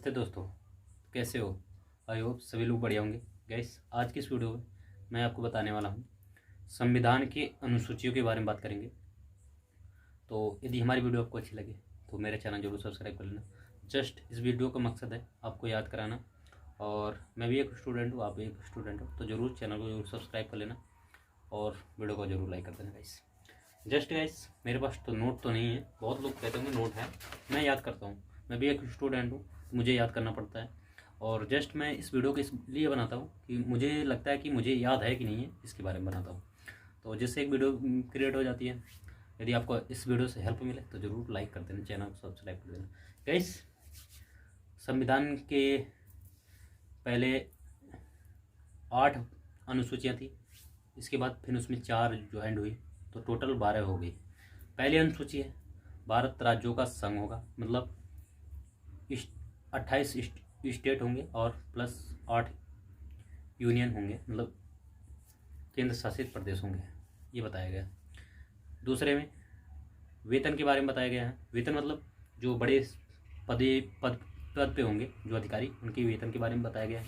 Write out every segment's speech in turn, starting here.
नमस्ते दोस्तों, कैसे हो? आई होप सभी लोग बढ़िया होंगे। गैस, आज की इस वीडियो में मैं आपको बताने वाला हूँ संविधान की अनुसूचियों के बारे में बात करेंगे। तो यदि हमारी वीडियो आपको अच्छी लगे तो मेरा चैनल जरूर सब्सक्राइब कर लेना। जस्ट इस वीडियो का मकसद है आपको याद कराना, और मैं भी एक स्टूडेंट हूँ, आप भी एक स्टूडेंट हो, तो ज़रूर चैनल को जरूर सब्सक्राइब कर लेना और वीडियो को जरूर लाइक कर देना। गाइस, जस्ट गाइस, मेरे पास तो नोट तो नहीं है, बहुत लोग कहते होंगे नोट है, मैं याद करता हूँ। मैं भी एक स्टूडेंट हूँ, मुझे याद करना पड़ता है। और जस्ट मैं इस वीडियो को इसलिए बनाता हूँ कि मुझे लगता है कि मुझे याद है कि नहीं है, इसके बारे में बनाता हूँ। तो जिससे एक वीडियो क्रिएट हो जाती है। यदि आपको इस वीडियो से हेल्प मिले तो ज़रूर लाइक कर देना, चैनल को सब्सक्राइब कर देना। गाइस, संविधान के पहले 8 अनुसूचियाँ थी, इसके बाद फिर उसमें 4 ज्वाइंट हुई, तो टोटल 12 हो गई। पहली अनुसूची है भारत राज्यों का संघ होगा, मतलब 28 स्टेट होंगे और प्लस 8 यूनियन होंगे, मतलब केंद्र शासित प्रदेश होंगे, ये बताया गया। दूसरे में वेतन के बारे में बताया गया है। वेतन मतलब जो बड़े पद पे होंगे जो अधिकारी, उनके वेतन के बारे में बताया गया है।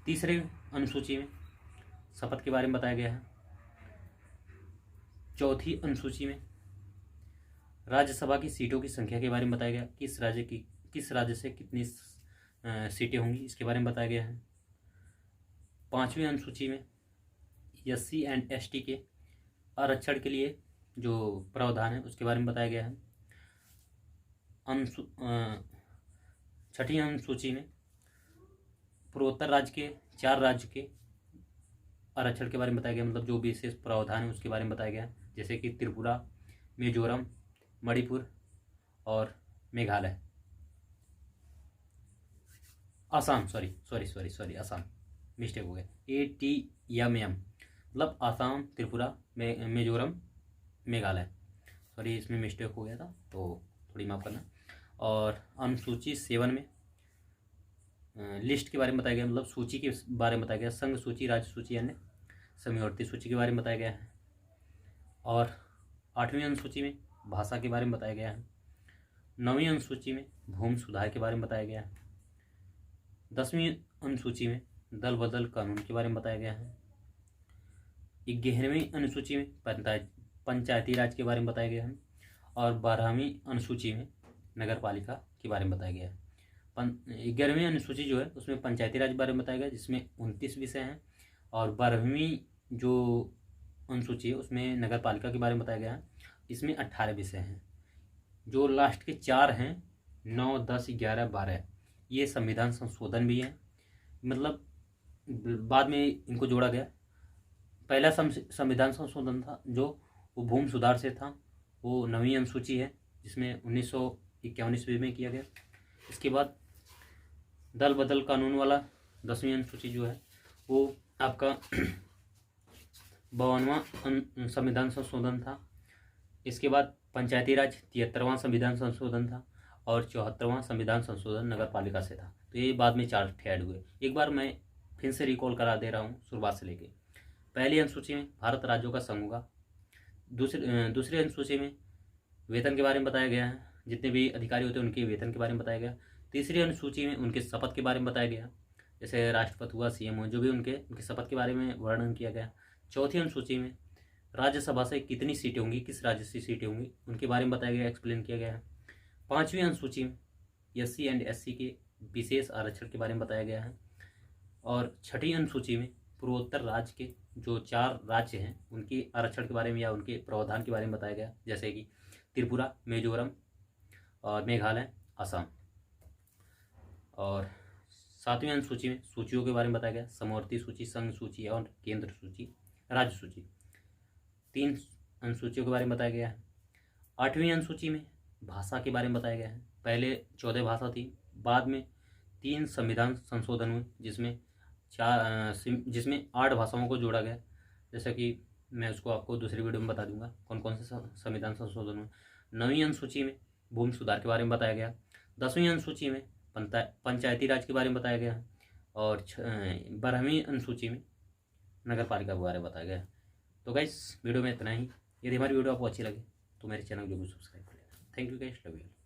तीसरे अनुसूची में शपथ के बारे में बताया गया है। चौथी अनुसूची में राज्यसभा की सीटों की संख्या के बारे में बताया गया, किस राज्य से कितनी सीटें होंगी, इसके बारे में बताया गया है। 5वीं अनुसूची में SC एंड ST के आरक्षण के लिए जो प्रावधान है उसके बारे में बताया गया है। 6ठी अनुसूची में पूर्वोत्तर राज्य के 4 राज्य के आरक्षण के बारे में बताया गया, मतलब जो विशेष प्रावधान है उसके बारे में बताया गया, जैसे कि त्रिपुरा, मिजोरम, मणिपुर और मेघालय। आसाम, सॉरी आसाम, मिस्टेक हो गया, ATMM, मतलब आसाम, त्रिपुरा, मिजोरम, मेघालय। सॉरी, इसमें मिस्टेक हो गया था, तो थोड़ी माफ़ करना। और अनुसूची 7 में लिस्ट के बारे में बताया गया, मतलब सूची के बारे में बताया गया, संघ सूची, राज्य सूची यानी समवर्ती सूची के बारे में बताया गया है। और 8वीं अनुसूची में भाषा के बारे में बताया गया है। 9वीं अनुसूची में भूमि सुधार के बारे में बताया गया है। 10वीं अनुसूची में दल बदल कानून के बारे में बताया गया है। 11वीं अनुसूची में पंचायती राज के बारे में बताया गया है। और 12वीं अनुसूची में नगर पालिका के बारे में बताया गया है। 11वीं अनुसूची जो है उसमें पंचायती राज के बारे में बताया गया, जिसमें 29 विषय हैं। और 12वीं जो अनुसूची है उसमें नगर पालिका के बारे में बताया गया है, इसमें 18 विषय हैं। जो लास्ट के 4 हैं 9, 10, 11, 12, ये संविधान संशोधन भी है, मतलब बाद में इनको जोड़ा गया। पहला संविधान संशोधन था जो वो भूमि सुधार से था, वो 9वीं अनुसूची है, जिसमें 1951 ईस्वी में किया गया। इसके बाद दल बदल कानून वाला 10वीं अनुसूची जो है वो आपका 52वां संविधान संशोधन था। इसके बाद पंचायती राज 73वां संविधान संशोधन था, और 74वां संविधान संशोधन नगर पालिका से था। तो ये बाद में 4 ऐड हुए। एक बार मैं फिर से रिकॉल करा दे रहा हूँ शुरुआत से लेके। पहली अनुसूची में भारत राज्यों का संघ होगा। दूसरी अनुसूची में वेतन के बारे में बताया गया है, जितने भी अधिकारी होते हैं उनके वेतन के बारे में बताया गया। तीसरी अनुसूची में उनके शपथ के बारे में बताया गया, जैसे राष्ट्रपति हुआ, CM हुआ, जो भी उनके शपथ के बारे में वर्णन किया गया। चौथी अनुसूची में राज्यसभा से कितनी सीटें होंगी, किस राज्य से सीटें होंगी, उनके बारे में बताया गया, एक्सप्लेन किया गया है। 5वीं अनुसूची में SC एंड SC के विशेष आरक्षण के बारे में बताया गया है। और 6ठी अनुसूची में पूर्वोत्तर राज्य के जो 4 राज्य हैं उनके आरक्षण के बारे में या उनके प्रावधान के बारे में बताया गया, जैसे कि त्रिपुरा, मिजोरम और मेघालय, असम। और 7वीं अनुसूची में सूचियों के बारे में बताया गया, समवर्ती सूची, संघ सूची और केंद्र सूची, राज्य सूची। 3 अनुसूचियों के बारे में बताया गया है। 8वीं अनुसूची में भाषा के बारे में बताया गया है। पहले 14 भाषा थी, बाद में 3 संविधान संशोधन हुए, जिसमें 8 भाषाओं को जोड़ा गया, जैसा कि मैं उसको आपको दूसरी वीडियो में बता दूंगा कौन कौन से संविधान संशोधन हुए। 9वीं अनुसूची में भूमि सुधार के बारे में बताया गया। 10वीं अनुसूची में पंचायती राज के बारे में बताया गया। और 12वीं अनुसूची में नगर पालिका के बारे में बताया गया। तो गाइस, वीडियो में इतना ही। यदि हमारी वीडियो आपको अच्छी लगे तो मेरे चैनल को जरूर सब्सक्राइब करें। Thank you guys, love you.